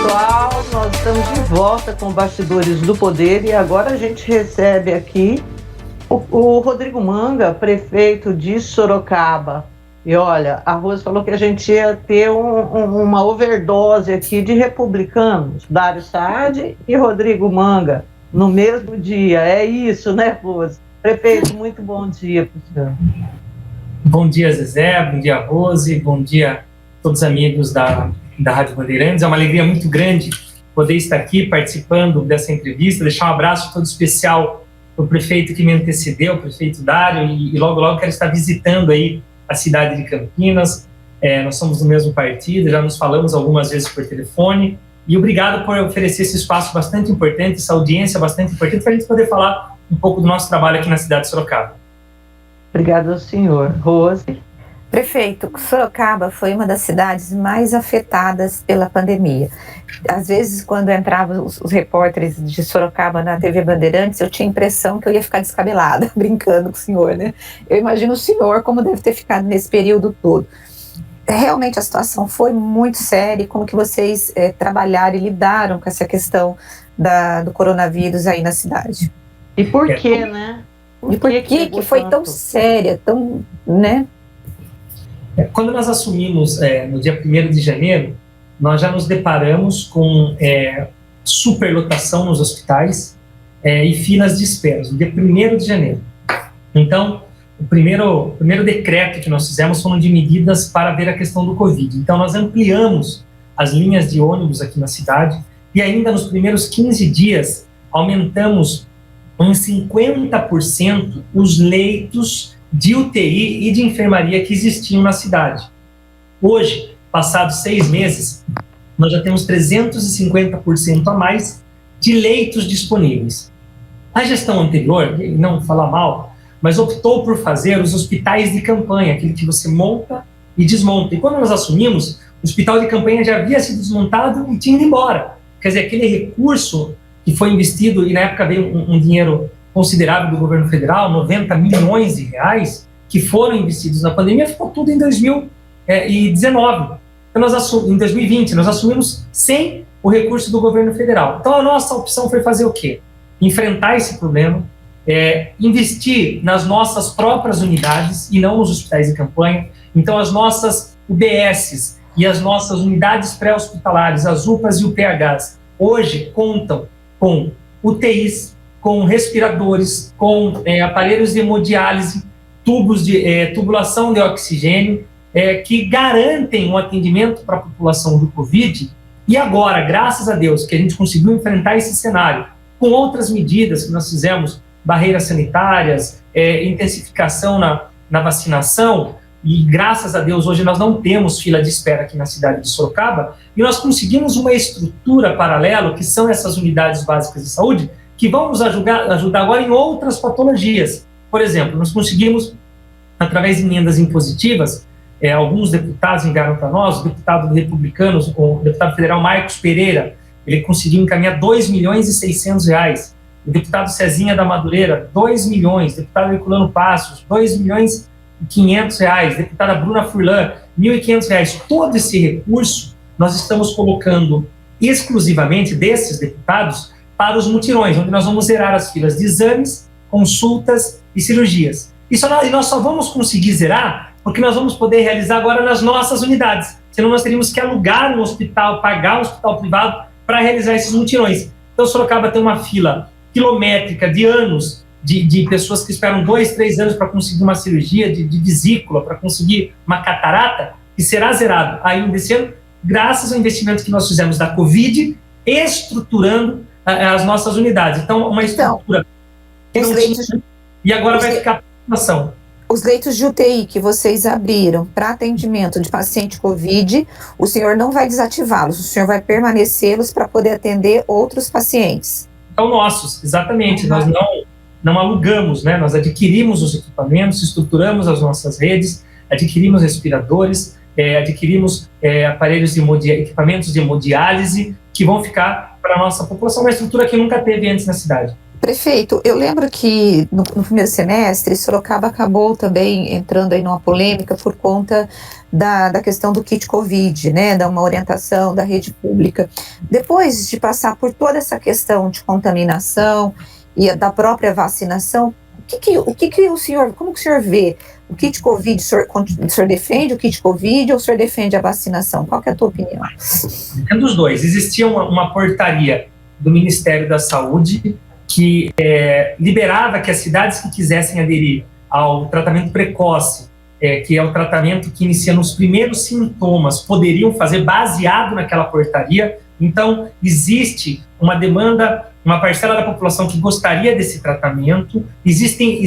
pessoal, nós estamos de volta com Bastidores do Poder e agora a gente recebe aqui o Rodrigo Manga, prefeito de Sorocaba. E olha, a Rose falou que a gente ia ter uma overdose aqui de republicanos, Dário Saad e Rodrigo Manga, no mesmo dia. É isso, né, Rose? Prefeito, muito bom dia para o senhor. Bom dia, Zezé, bom dia, Rose, bom dia a todos os amigos da Rádio Bandeirantes. É uma alegria muito grande poder estar aqui participando dessa entrevista, deixar um abraço todo especial para o prefeito que me antecedeu, o prefeito Dário, e logo quero estar visitando aí a cidade de Campinas. Nós somos do mesmo partido, já nos falamos algumas vezes por telefone, e obrigado por oferecer esse espaço bastante importante, essa audiência bastante importante, para a gente poder falar um pouco do nosso trabalho aqui na cidade de Sorocaba. Obrigado ao senhor. Rose? Prefeito, Sorocaba foi uma das cidades mais afetadas pela pandemia. Às vezes, quando entravam os repórteres de Sorocaba na TV Bandeirantes, eu tinha a impressão que eu ia ficar descabelada, brincando com o senhor, né? Eu imagino o senhor como deve ter ficado nesse período todo. Realmente a situação foi muito séria. E como que vocês trabalharam e lidaram com essa questão do coronavírus aí na cidade? E por quê, né? E por que foi tão séria, tão, né? Quando nós assumimos no dia 1º de janeiro, nós já nos deparamos com superlotação nos hospitais e filas de espera, no dia 1º de janeiro. Então, o primeiro decreto que nós fizemos foram de medidas para ver a questão do Covid. Então, nós ampliamos as linhas de ônibus aqui na cidade e ainda nos primeiros 15 dias aumentamos em 50% os leitos de UTI e de enfermaria que existiam na cidade. Hoje, passados 6 meses, nós já temos 350% a mais de leitos disponíveis. A gestão anterior, não falar mal, mas optou por fazer os hospitais de campanha, aquele que você monta e desmonta. E quando nós assumimos, o hospital de campanha já havia sido desmontado e tinha ido embora. Quer dizer, aquele recurso que foi investido, e na época veio um dinheiro considerável do governo federal, 90 milhões de reais, que foram investidos na pandemia, ficou tudo em 2019. Então, em 2020, nós assumimos sem o recurso do governo federal. Então, a nossa opção foi fazer o quê? Enfrentar esse problema, investir nas nossas próprias unidades e não nos hospitais de campanha. Então, as nossas UBSs e as nossas unidades pré-hospitalares, as UPAs e UPHs, hoje contam com UTIs, com respiradores, com aparelhos de hemodiálise, tubos de tubulação de oxigênio, que garantem um atendimento para a população do Covid. E agora, graças a Deus, que a gente conseguiu enfrentar esse cenário com outras medidas que nós fizemos, barreiras sanitárias, intensificação na vacinação, e graças a Deus hoje nós não temos fila de espera aqui na cidade de Sorocaba, e nós conseguimos uma estrutura paralela, que são essas unidades básicas de saúde, que vão nos ajudar agora em outras patologias. Por exemplo, nós conseguimos, através de emendas impositivas, alguns deputados enviaram para nós, o deputado republicano, o deputado federal Marcos Pereira, ele conseguiu encaminhar R$2.600.000, o deputado Cezinha da Madureira, 2 milhões, deputado Herculano Passos, R$2.500.000, deputada Bruna Furlan, R$1.500. Todo esse recurso nós estamos colocando exclusivamente desses deputados para os mutirões, onde nós vamos zerar as filas de exames, consultas e cirurgias. E nós só vamos conseguir zerar porque nós vamos poder realizar agora nas nossas unidades. Senão nós teríamos que alugar um hospital, pagar um hospital privado para realizar esses mutirões. Então, Sorocaba tem uma fila quilométrica de anos de pessoas que esperam 2, 3 anos para conseguir uma cirurgia de vesícula, para conseguir uma catarata, que será zerado ainda esse ano, graças ao investimento que nós fizemos da Covid, estruturando as nossas unidades. Então, uma estrutura e agora vai ficar a população. Os leitos de UTI que vocês abriram para atendimento de paciente Covid, o senhor não vai desativá-los, o senhor vai permanecê-los para poder atender outros pacientes. São nossos, exatamente. Nós não alugamos, né? Nós adquirimos os equipamentos, estruturamos as nossas redes, adquirimos respiradores, adquirimos equipamentos de hemodiálise que vão ficar para a nossa população, uma estrutura que nunca teve antes na cidade. Prefeito, eu lembro que no primeiro semestre, Sorocaba acabou também entrando aí numa polêmica por conta da questão do kit Covid, né, da uma orientação da rede pública. Depois de passar por toda essa questão de contaminação e da própria vacinação, como que o senhor vê? O kit Covid, o senhor defende o kit Covid ou o senhor defende a vacinação? Qual que é a tua opinião? É dos dois. Existia uma portaria do Ministério da Saúde que liberava que as cidades que quisessem aderir ao tratamento precoce, que é o tratamento que inicia nos primeiros sintomas, poderiam fazer baseado naquela portaria. Então, existe uma demanda, uma parcela da população que gostaria desse tratamento. Existem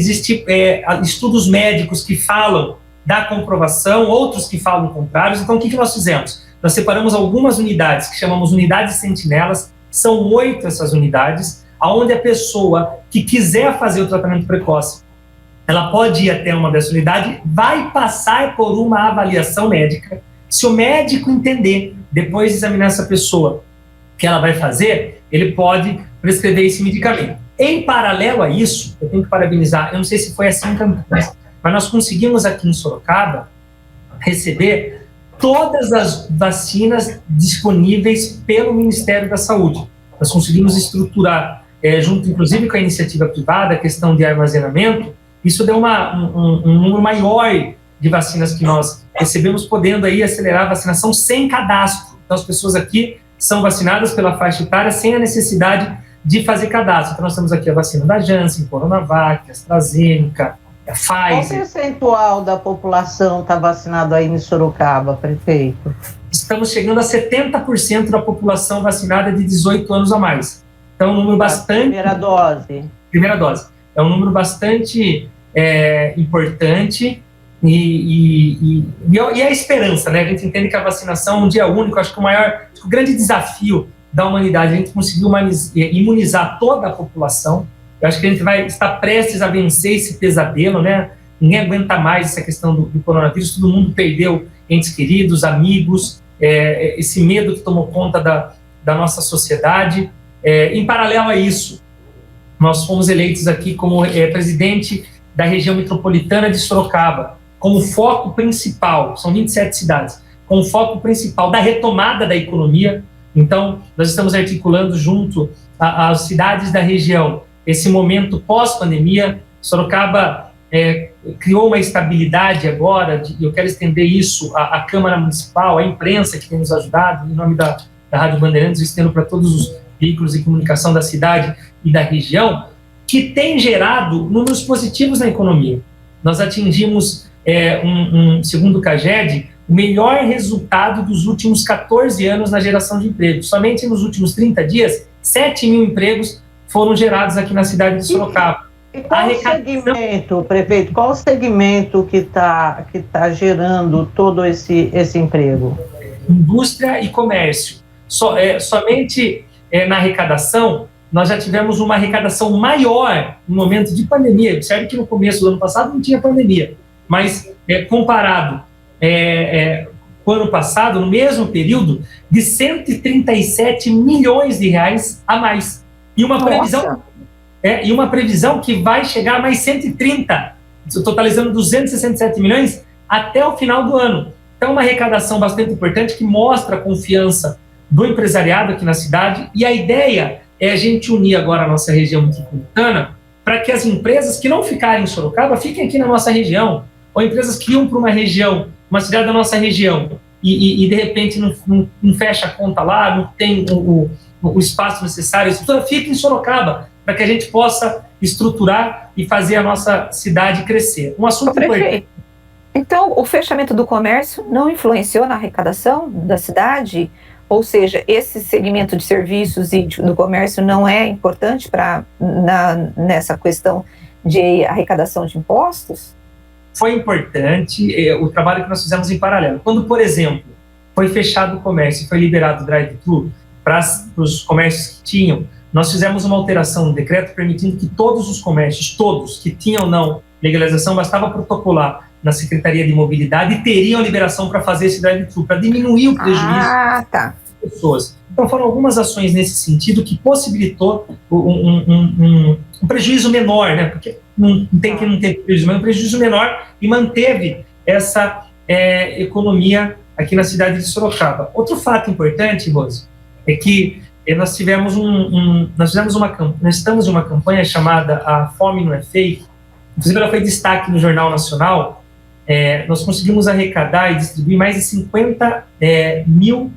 estudos médicos que falam da comprovação, outros que falam contrários. Então, o que nós fizemos? Nós separamos algumas unidades que chamamos unidades sentinelas. São 8 essas unidades, onde a pessoa que quiser fazer o tratamento precoce, ela pode ir até uma dessas unidades, vai passar por uma avaliação médica. Se o médico entender, depois de examinar essa pessoa, que ela vai fazer, ele pode prescrever esse medicamento. Em paralelo a isso, eu tenho que parabenizar, eu não sei se foi assim em Campinas, mas nós conseguimos aqui em Sorocaba receber todas as vacinas disponíveis pelo Ministério da Saúde. Nós conseguimos estruturar, junto inclusive com a iniciativa privada, a questão de armazenamento. Isso deu um número maior de vacinas que nós recebemos, podendo aí acelerar a vacinação sem cadastro. Então as pessoas aqui são vacinadas pela faixa etária sem a necessidade de fazer cadastro. Então nós temos aqui a vacina da Janssen, Coronavac, AstraZeneca, a Pfizer. Qual percentual da população está vacinado aí em Sorocaba, prefeito? Estamos chegando a 70% da população vacinada de 18 anos a mais. Então, um número bastante... Primeira dose. Primeira dose. É um número bastante importante e a esperança, né? A gente entende que a vacinação é um dia único. Acho que o grande desafio da humanidade, a gente conseguiu imunizar toda a população. Eu acho que a gente vai estar prestes a vencer esse pesadelo, né? Ninguém aguenta mais essa questão do coronavírus, todo mundo perdeu entes queridos, amigos, esse medo que tomou conta da nossa sociedade. Em paralelo a isso, nós fomos eleitos aqui como presidente da região metropolitana de Sorocaba, como foco principal, são 27 cidades, como foco principal da retomada da economia. Então, nós estamos articulando junto às cidades da região esse momento pós-pandemia. Sorocaba criou uma estabilidade agora, e eu quero estender isso à Câmara Municipal, à imprensa que tem nos ajudado, em nome da Rádio Bandeirantes, estendo para todos os veículos de comunicação da cidade e da região, que tem gerado números positivos na economia. Nós atingimos, segundo o CAGED, o melhor resultado dos últimos 14 anos na geração de empregos. Somente nos últimos 30 dias, 7 mil empregos foram gerados aqui na cidade de Sorocaba. E qual o segmento, prefeito, qual o segmento que tá gerando todo esse emprego? Indústria e comércio. Somente na arrecadação, nós já tivemos uma arrecadação maior no momento de pandemia. Observe que no começo do ano passado não tinha pandemia, mas comparado com o ano passado, no mesmo período, de 137 milhões de reais a mais. E uma previsão que vai chegar a mais 130, totalizando 267 milhões até o final do ano. Então, uma arrecadação bastante importante que mostra a confiança do empresariado aqui na cidade. E a ideia é a gente unir agora a nossa região metropolitana para que as empresas que não ficarem em Sorocaba fiquem aqui na nossa região, ou empresas que iam para uma região, uma cidade da nossa região, e de repente não fecha a conta lá, não tem o espaço necessário, fica em Sorocaba, para que a gente possa estruturar e fazer a nossa cidade crescer. Um assunto importante. Então, o fechamento do comércio não influenciou na arrecadação da cidade? Ou seja, esse segmento de serviços e do comércio não é importante nessa questão de arrecadação de impostos? Foi importante o trabalho que nós fizemos em paralelo. Quando, por exemplo, foi fechado o comércio e foi liberado o drive-thru para os comércios que tinham, nós fizemos uma alteração no decreto permitindo que todos os comércios, todos que tinham ou não legalização, bastava protocolar na Secretaria de Mobilidade e teriam liberação para fazer esse drive-thru, para diminuir o prejuízo. pessoas. Então foram algumas ações nesse sentido que possibilitou um prejuízo menor, né? Porque não tem que não ter prejuízo, mas um prejuízo menor, e manteve essa economia aqui na cidade de Sorocaba. Outro fato importante, Rose, é que nós tivemos nós estamos em uma campanha chamada A Fome Não é Fake. Inclusive ela foi destaque no Jornal Nacional. Nós conseguimos arrecadar e distribuir mais de 50 mil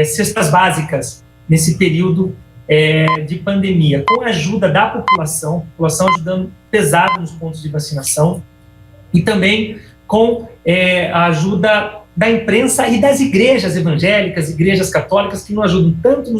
cestas básicas nesse período de pandemia, com a ajuda da população ajudando pesado nos pontos de vacinação, e também com a ajuda da imprensa e das igrejas evangélicas, igrejas católicas, que nos ajudam tanto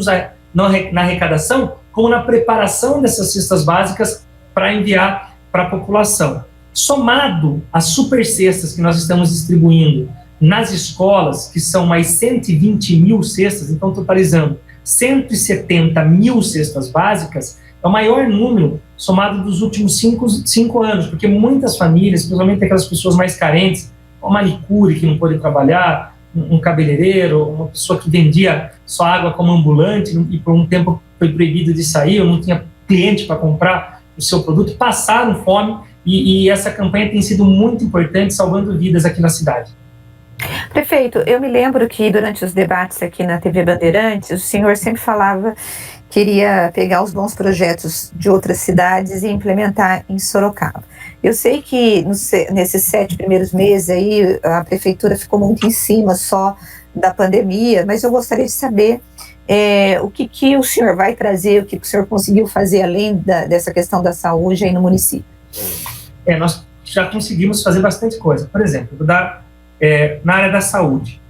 na arrecadação, como na preparação dessas cestas básicas para enviar para a população. Somado às super cestas que nós estamos distribuindo nas escolas, que são mais 120 mil cestas, então totalizando 170 mil cestas básicas, é o maior número somado dos últimos 5 anos, porque muitas famílias, principalmente aquelas pessoas mais carentes, uma manicure que não pôde trabalhar, um cabeleireiro, uma pessoa que vendia só água como ambulante e por um tempo foi proibido de sair, ou não tinha cliente para comprar o seu produto, passaram fome, e essa campanha tem sido muito importante, salvando vidas aqui na cidade. Prefeito, eu me lembro que durante os debates aqui na TV Bandeirantes, o senhor sempre falava que queria pegar os bons projetos de outras cidades e implementar em Sorocaba. Eu sei que nesses 7 primeiros meses aí a prefeitura ficou muito em cima só da pandemia, mas eu gostaria de saber o que o senhor vai trazer, o que o senhor conseguiu fazer além dessa questão da saúde aí no município. Nós já conseguimos fazer bastante coisa. Por exemplo, na área da saúde,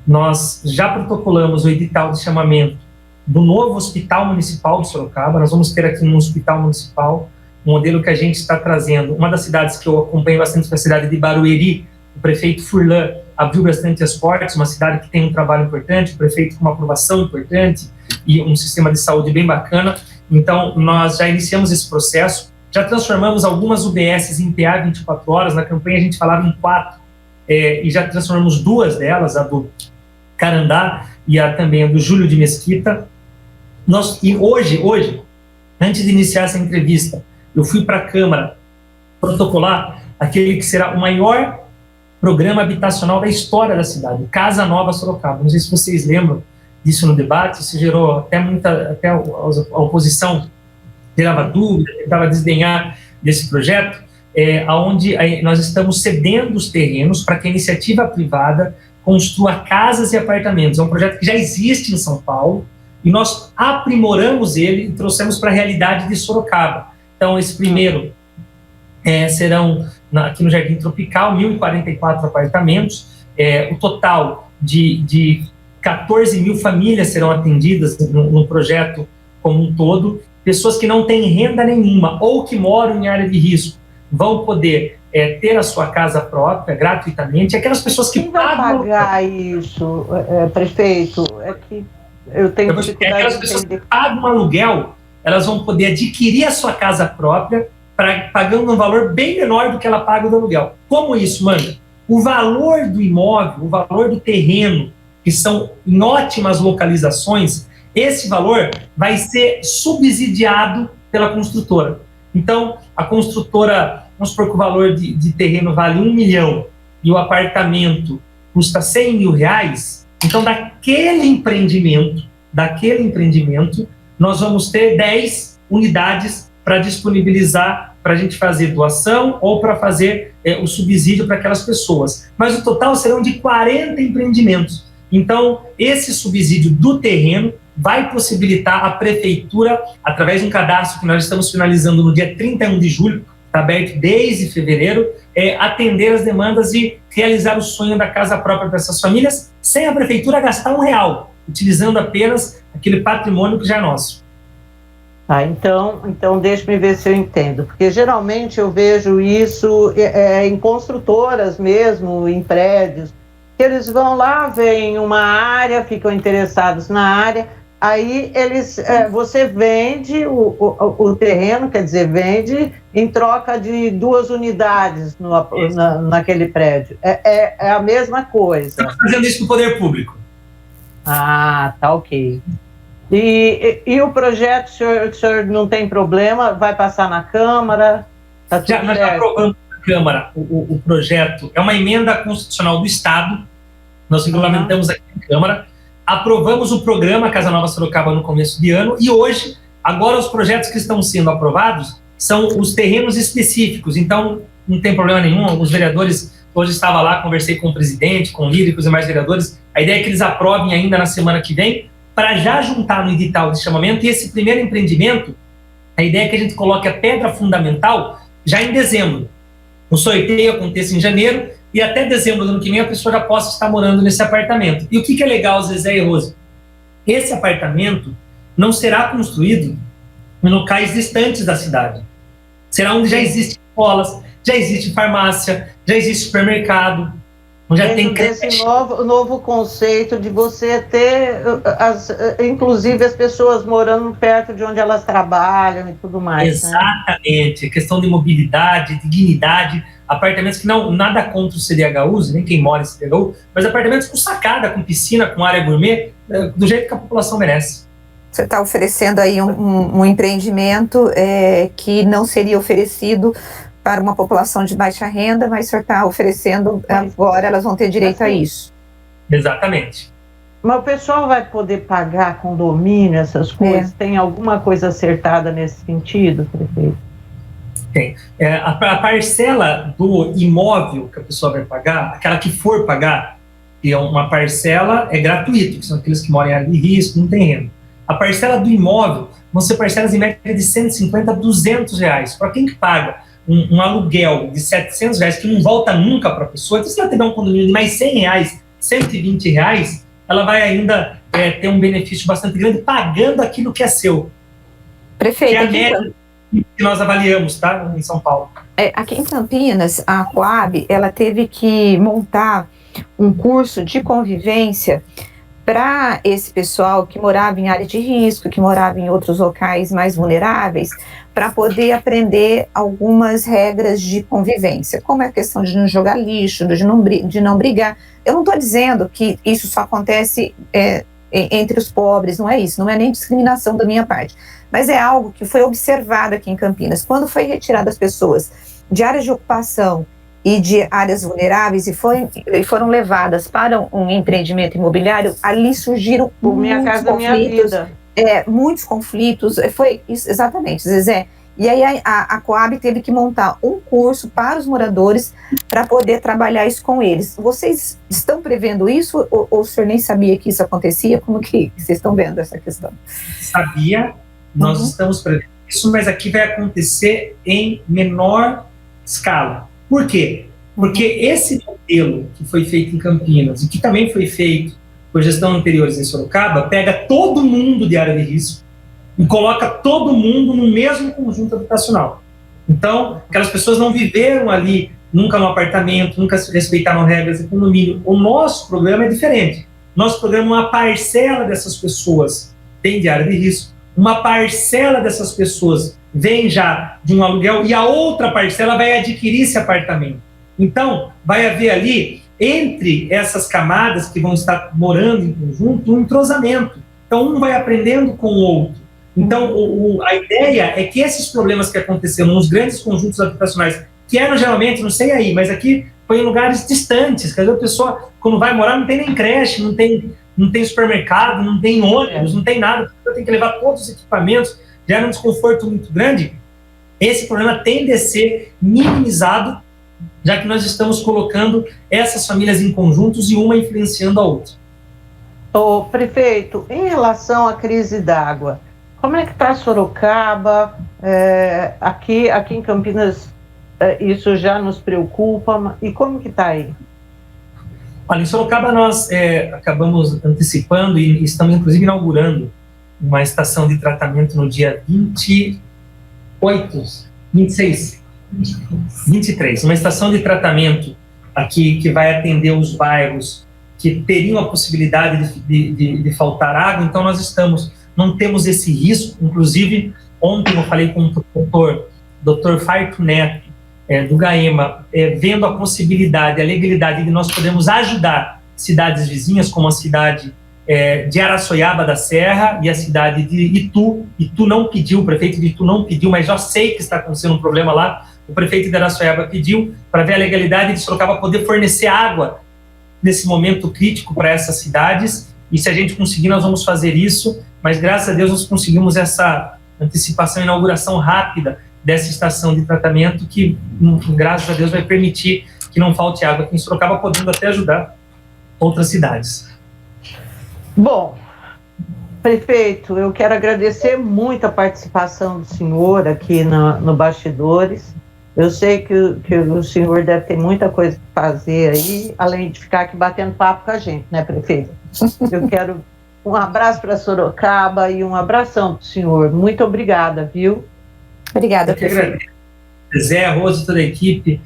nós já protocolamos o edital de chamamento do novo Hospital Municipal de Sorocaba. Nós vamos ter aqui um hospital municipal, um modelo que a gente está trazendo. Uma das cidades que eu acompanho bastante foi a cidade de Barueri. O prefeito Furlan abriu bastante as portas, uma cidade que tem um trabalho importante, o prefeito com uma aprovação importante e um sistema de saúde bem bacana. Então, nós já iniciamos esse processo, já transformamos algumas UBSs em PA 24 horas, na campanha a gente falava em 4, e já transformamos 2 delas, a do Carandá e também a do Júlio de Mesquita. E hoje, antes de iniciar essa entrevista, eu fui para a Câmara protocolar aquele que será o maior programa habitacional da história da cidade, Casa Nova Sorocaba. Não sei se vocês lembram disso no debate, isso gerou até a oposição gerava dúvida, tentava desdenhar desse projeto, onde nós estamos cedendo os terrenos para que a iniciativa privada construa casas e apartamentos. É um projeto que já existe em São Paulo e nós aprimoramos ele e trouxemos para a realidade de Sorocaba. Então, esse primeiro serão, aqui no Jardim Tropical, 1.044 apartamentos, o total de 14 mil famílias serão atendidas no projeto como um todo. Pessoas que não têm renda nenhuma ou que moram em área de risco vão poder ter a sua casa própria gratuitamente. Aquelas pessoas que quem vai pagar isso, prefeito? É que eu tenho dificuldade. Aquelas pessoas que pagam um aluguel, elas vão poder adquirir a sua casa própria pagando um valor bem menor do que ela paga do aluguel. Como isso, mano? O valor do imóvel, o valor do terreno, que são em ótimas localizações, esse valor vai ser subsidiado pela construtora. Então, a construtora, vamos supor que o valor de terreno vale 1 milhão e o apartamento custa 100 mil reais, então daquele empreendimento, nós vamos ter 10 unidades para disponibilizar, para a gente fazer doação ou para fazer o subsídio para aquelas pessoas. Mas o total serão de 40 empreendimentos. Então, esse subsídio do terreno vai possibilitar a prefeitura, através de um cadastro que nós estamos finalizando no dia 31 de julho, está aberto desde fevereiro, atender as demandas e realizar o sonho da casa própria para essas famílias, sem a prefeitura gastar R$1, utilizando apenas aquele patrimônio que já é nosso. Então deixa-me ver se eu entendo, porque geralmente eu vejo isso em construtoras mesmo, em prédios, que eles vão lá, veem uma área, ficam interessados na área, aí você vende o terreno, quer dizer, vende em troca de 2 unidades naquele prédio. É a mesma coisa. Estamos fazendo isso com o poder público. Ah, tá ok. E o projeto, o senhor não tem problema? Vai passar na Câmara? Tá tudo Nós já aprovamos na Câmara o projeto, é uma emenda constitucional do Estado, nós regulamentamos aqui na Câmara, aprovamos o programa Casa Nova Sorocaba no começo de ano, e hoje, agora os projetos que estão sendo aprovados são os terrenos específicos, então não tem problema nenhum, os vereadores, hoje estava lá, conversei com o presidente, com o líder, com os demais vereadores, a ideia é que eles aprovem ainda na semana que vem, para já juntar no edital de chamamento, e esse primeiro empreendimento, a ideia é que a gente coloque a pedra fundamental já em dezembro. O sorteio aconteça em janeiro, e até dezembro do ano que vem a pessoa já possa estar morando nesse apartamento. E o que é legal, Zezé e Rose? Esse apartamento não será construído em locais distantes da cidade. Será onde já existem escolas, já existe farmácia, já existe supermercado, já tem creche. Esse novo conceito de você ter, inclusive, as pessoas morando perto de onde elas trabalham e tudo mais. Exatamente. Né? Questão de mobilidade, dignidade, apartamentos que não, nada contra o CDHU, nem quem mora em CDHU, mas apartamentos com sacada, com piscina, com área gourmet, do jeito que a população merece. Você está oferecendo aí um empreendimento que não seria oferecido para uma população de baixa renda, mas o senhor está oferecendo agora, elas vão ter direito a isso. Exatamente. Mas o pessoal vai poder pagar condomínio, essas coisas? Tem alguma coisa acertada nesse sentido, prefeito? Tem. A parcela do imóvel que a pessoa vai pagar, aquela que for pagar, que é uma parcela, é gratuito, que são aqueles que moram em área de risco, não tem renda. A parcela do imóvel vão ser parcelas em média de 150 a 200 reais. Para quem que paga um aluguel de 700 reais que não volta nunca para a pessoa, então se ela tiver um condomínio de mais 100 reais, 120 reais, ela vai ainda ter um benefício bastante grande pagando aquilo que é seu. Prefeito, que é a média que nós avaliamos, tá, em São Paulo. Aqui em Campinas, a Coab, ela teve que montar um curso de convivência para esse pessoal que morava em área de risco, que morava em outros locais mais vulneráveis, para poder aprender algumas regras de convivência, como é a questão de não jogar lixo, de não brigar. Eu não estou dizendo que isso só acontece entre os pobres, não é isso, não é nem discriminação da minha parte, mas é algo que foi observado aqui em Campinas. Quando foi retirado as pessoas de áreas de ocupação e de áreas vulneráveis e foram levadas para um empreendimento imobiliário, ali surgiram muitos conflitos. Muitos conflitos, foi isso, exatamente, Zezé. E aí a Coab teve que montar um curso para os moradores para poder trabalhar isso com eles. Vocês estão prevendo isso ou o senhor nem sabia que isso acontecia? Como que vocês estão vendo essa questão? Sabia, nós estamos prevendo isso, mas aqui vai acontecer em menor escala. Por quê? Porque esse modelo que foi feito em Campinas e que também foi feito por gestão anteriores em Sorocaba, pega todo mundo de área de risco e coloca todo mundo no mesmo conjunto habitacional. Então, aquelas pessoas não viveram ali nunca no apartamento, nunca respeitaram regras de condomínio. O nosso programa é diferente. Nosso programa, uma parcela dessas pessoas tem de área de risco, uma parcela dessas pessoas vem já de um aluguel e a outra parcela vai adquirir esse apartamento. Então, vai haver ali, entre essas camadas que vão estar morando em conjunto, um entrosamento. Então, um vai aprendendo com o outro. Então, a ideia é que esses problemas que aconteceram nos grandes conjuntos habitacionais, que eram geralmente, não sei aí, mas aqui foi em lugares distantes, quer dizer, a pessoa, quando vai morar, não tem nem creche, não tem supermercado, não tem ônibus, não tem nada, a pessoa tem que levar todos os equipamentos, gera um desconforto muito grande. Esse problema tende a ser minimizado, já que nós estamos colocando essas famílias em conjuntos e uma influenciando a outra. Ô, prefeito, em relação à crise d'água, como é que está Sorocaba? Aqui em Campinas, isso já nos preocupa, e como que está aí? Olha, em Sorocaba nós acabamos antecipando e estamos inclusive inaugurando uma estação de tratamento no dia 23, uma estação de tratamento aqui que vai atender os bairros que teriam a possibilidade de faltar água. Então nós não temos esse risco. Inclusive, ontem eu falei com o doutor Farto Neto, do GAEMA, vendo a possibilidade, a legalidade de nós podermos ajudar cidades vizinhas, como a cidade de Araçoiaba da Serra e a cidade de Itu. Itu não pediu, o prefeito de Itu não pediu, mas já sei que está acontecendo um problema lá. O prefeito de Araçoiaba pediu para ver a legalidade de Sorocaba poder fornecer água nesse momento crítico para essas cidades, e se a gente conseguir, nós vamos fazer isso, mas graças a Deus nós conseguimos essa antecipação, inauguração rápida dessa estação de tratamento que, graças a Deus, vai permitir que não falte água aqui em Sorocaba, podendo até ajudar outras cidades. Bom, prefeito, eu quero agradecer muito a participação do senhor aqui no Bastidores. Eu sei que o senhor deve ter muita coisa para fazer aí, além de ficar aqui batendo papo com a gente, né, prefeito? Eu quero um abraço para Sorocaba e um abração para o senhor. Muito obrigada, viu? Obrigada, prefeito. Zé, Rosa, toda a equipe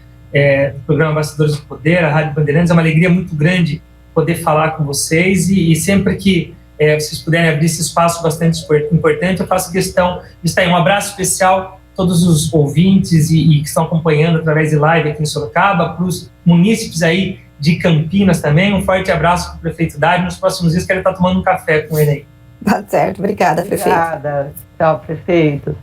do programa Bastidores do Poder, a Rádio Bandeirantes, é uma alegria muito grande poder falar com vocês e sempre que vocês puderem abrir esse espaço bastante importante, eu faço questão de estar aí. Um abraço especial a todos os ouvintes e que estão acompanhando através de live aqui em Sorocaba, para os munícipes aí de Campinas também. Um forte abraço para o prefeito Dário. Nos próximos dias quero estar tomando um café com ele aí. Tá certo, obrigada, prefeito. Obrigada. Tchau, prefeito.